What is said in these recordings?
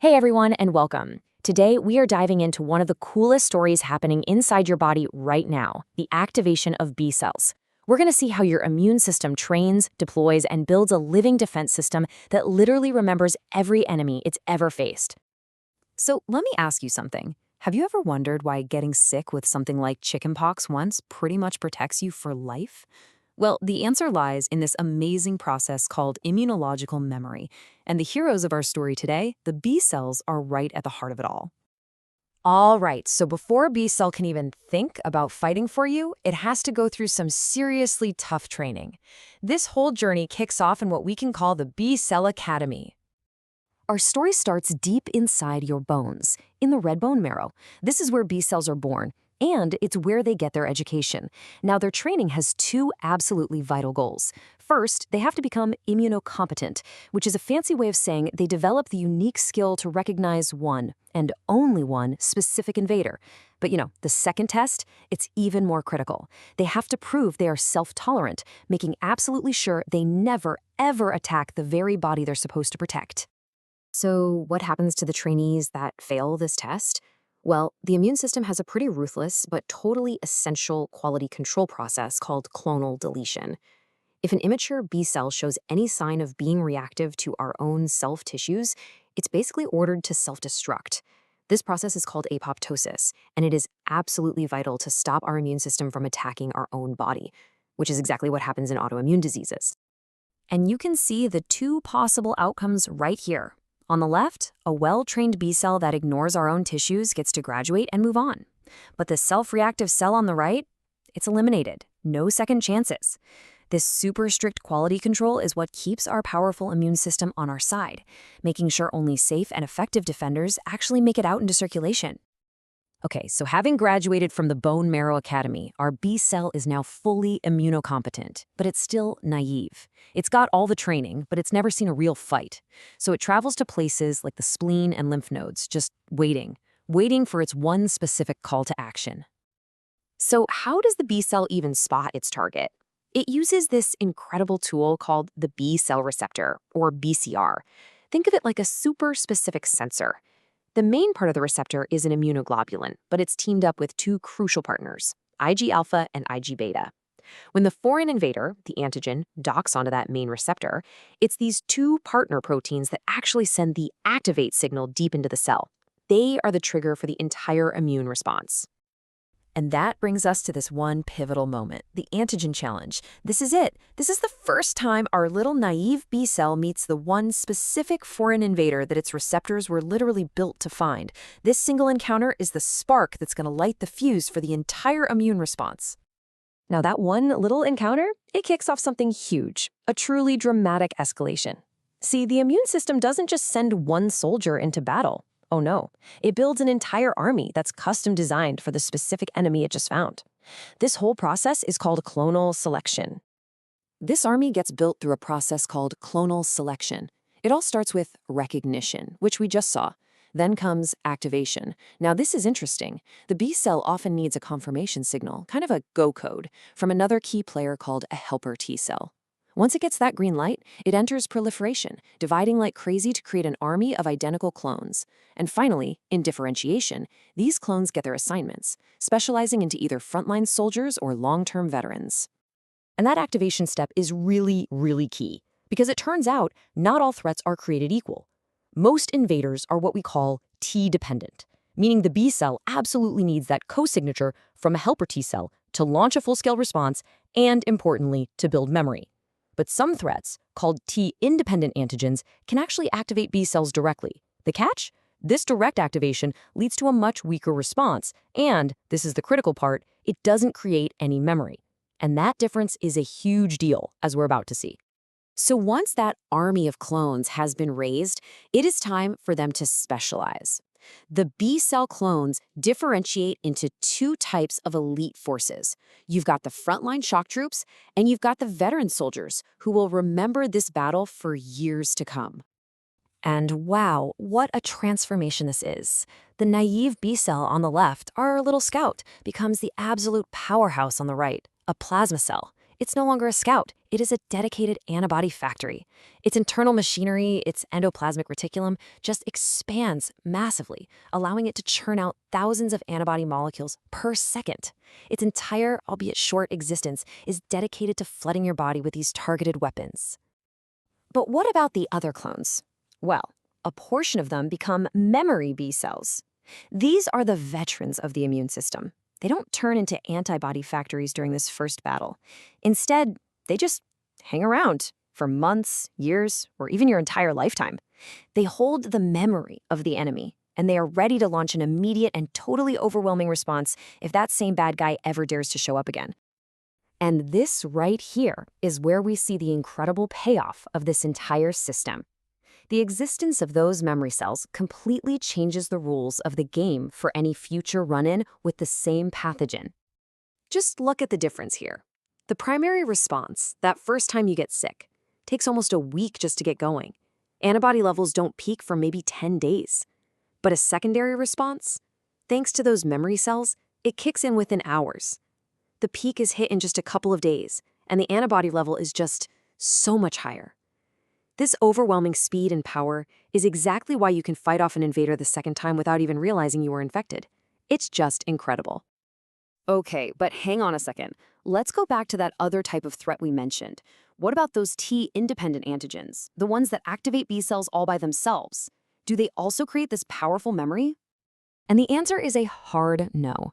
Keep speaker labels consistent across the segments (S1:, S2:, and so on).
S1: Hey everyone, and welcome. Today, we are diving into one of the coolest stories happening inside your body right now, the activation of B cells. We're going to see how your immune system trains, deploys, and builds a living defense system that literally remembers every enemy it's ever faced. So let me ask you something. Have you ever wondered why getting sick with something like chickenpox once pretty much protects you for life? Well, the answer lies in this amazing process called immunological memory. And the heroes of our story today, the B cells, are right at the heart of it all. All right, so before a B cell can even think about fighting for you, it has to go through some seriously tough training. This whole journey kicks off in what we can call the B cell academy. Our story starts deep inside your bones, in the red bone marrow. This is where B cells are born, and it's where they get their education. Now, their training has two absolutely vital goals. First, they have to become immunocompetent, which is a fancy way of saying they develop the unique skill to recognize one, and only one, specific invader. But the second test, it's even more critical. They have to prove they are self-tolerant, making absolutely sure they never, ever attack the very body they're supposed to protect. So what happens to the trainees that fail this test? Well, the immune system has a pretty ruthless but totally essential quality control process called clonal deletion. If an immature B cell shows any sign of being reactive to our own self-tissues, it's basically ordered to self-destruct. This process is called apoptosis, and it is absolutely vital to stop our immune system from attacking our own body, which is exactly what happens in autoimmune diseases. And you can see the two possible outcomes right here. On the left, a well-trained B cell that ignores our own tissues gets to graduate and move on. But the self-reactive cell on the right, it's eliminated. No second chances. This super strict quality control is what keeps our powerful immune system on our side, making sure only safe and effective defenders actually make it out into circulation. Okay, so having graduated from the bone marrow academy, our B cell is now fully immunocompetent, but it's still naive. It's got all the training, but it's never seen a real fight. So it travels to places like the spleen and lymph nodes, just waiting for its one specific call to action. So how does the B cell even spot its target? It uses this incredible tool called the B cell receptor, or BCR. Think of it like a super specific sensor. The main part of the receptor is an immunoglobulin, but it's teamed up with two crucial partners, Ig-alpha and Ig-beta. When the foreign invader, the antigen, docks onto that main receptor, it's these two partner proteins that actually send the activate signal deep into the cell. They are the trigger for the entire immune response. And that brings us to this one pivotal moment, the antigen challenge. This is it. This is the first time our little naive B cell meets the one specific foreign invader that its receptors were literally built to find. This single encounter is the spark that's going to light the fuse for the entire immune response. Now, that one little encounter, it kicks off something huge, a truly dramatic escalation. See, the immune system doesn't just send one soldier into battle. Oh no, it builds an entire army that's custom designed for the specific enemy it just found. This whole process is called clonal selection. This army gets built through a process called clonal selection. It all starts with recognition, which we just saw. Then comes activation. Now this is interesting. The B cell often needs a confirmation signal, kind of a go code, from another key player called a helper T cell. Once it gets that green light, it enters proliferation, dividing like crazy to create an army of identical clones. And finally, in differentiation, these clones get their assignments, specializing into either frontline soldiers or long-term veterans. And that activation step is really, really key, because it turns out not all threats are created equal. Most invaders are what we call T-dependent, meaning the B cell absolutely needs that co-signature from a helper T cell to launch a full-scale response and, importantly, to build memory. But some threats, called T-independent antigens, can actually activate B cells directly. The catch? This direct activation leads to a much weaker response, and, this is the critical part, it doesn't create any memory. And that difference is a huge deal, as we're about to see. So once that army of clones has been raised, it is time for them to specialize. The B cell clones differentiate into two types of elite forces. You've got the frontline shock troops, and you've got the veteran soldiers who will remember this battle for years to come. And wow, what a transformation this is. The naive B cell on the left, our little scout, becomes the absolute powerhouse on the right, a plasma cell. It's no longer a scout. It is a dedicated antibody factory. Its internal machinery, its endoplasmic reticulum, just expands massively, allowing it to churn out thousands of antibody molecules per second. Its entire, albeit short, existence is dedicated to flooding your body with these targeted weapons. But what about the other clones? Well, a portion of them become memory B cells. These are the veterans of the immune system. They don't turn into antibody factories during this first battle. Instead, they just hang around for months, years, or even your entire lifetime. They hold the memory of the enemy, and they are ready to launch an immediate and totally overwhelming response if that same bad guy ever dares to show up again. And this right here is where we see the incredible payoff of this entire system. The existence of those memory cells completely changes the rules of the game for any future run-in with the same pathogen. Just look at the difference here. The primary response, that first time you get sick, takes almost a week just to get going. Antibody levels don't peak for maybe 10 days. But a secondary response, thanks to those memory cells, it kicks in within hours. The peak is hit in just a couple of days, and the antibody level is just so much higher. This overwhelming speed and power is exactly why you can fight off an invader the second time without even realizing you were infected. It's just incredible. Okay, but hang on a second. Let's go back to that other type of threat we mentioned. What about those T-independent antigens, the ones that activate B cells all by themselves? Do they also create this powerful memory? And the answer is a hard no.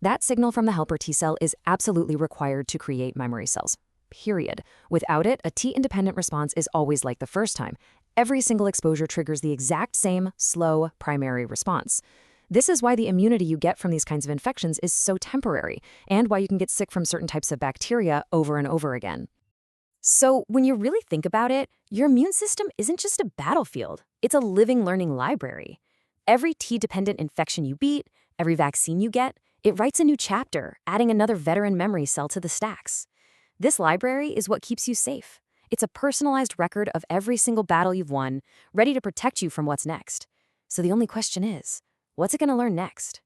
S1: That signal from the helper T cell is absolutely required to create memory cells. Period. Without it, a T-independent response is always like the first time. Every single exposure triggers the exact same, slow, primary response. This is why the immunity you get from these kinds of infections is so temporary, and why you can get sick from certain types of bacteria over and over again. So, when you really think about it, your immune system isn't just a battlefield. It's a living, learning library. Every T-dependent infection you beat, every vaccine you get, it writes a new chapter, adding another veteran memory cell to the stacks. This library is what keeps you safe. It's a personalized record of every single battle you've won, ready to protect you from what's next. So the only question is, what's it going to learn next?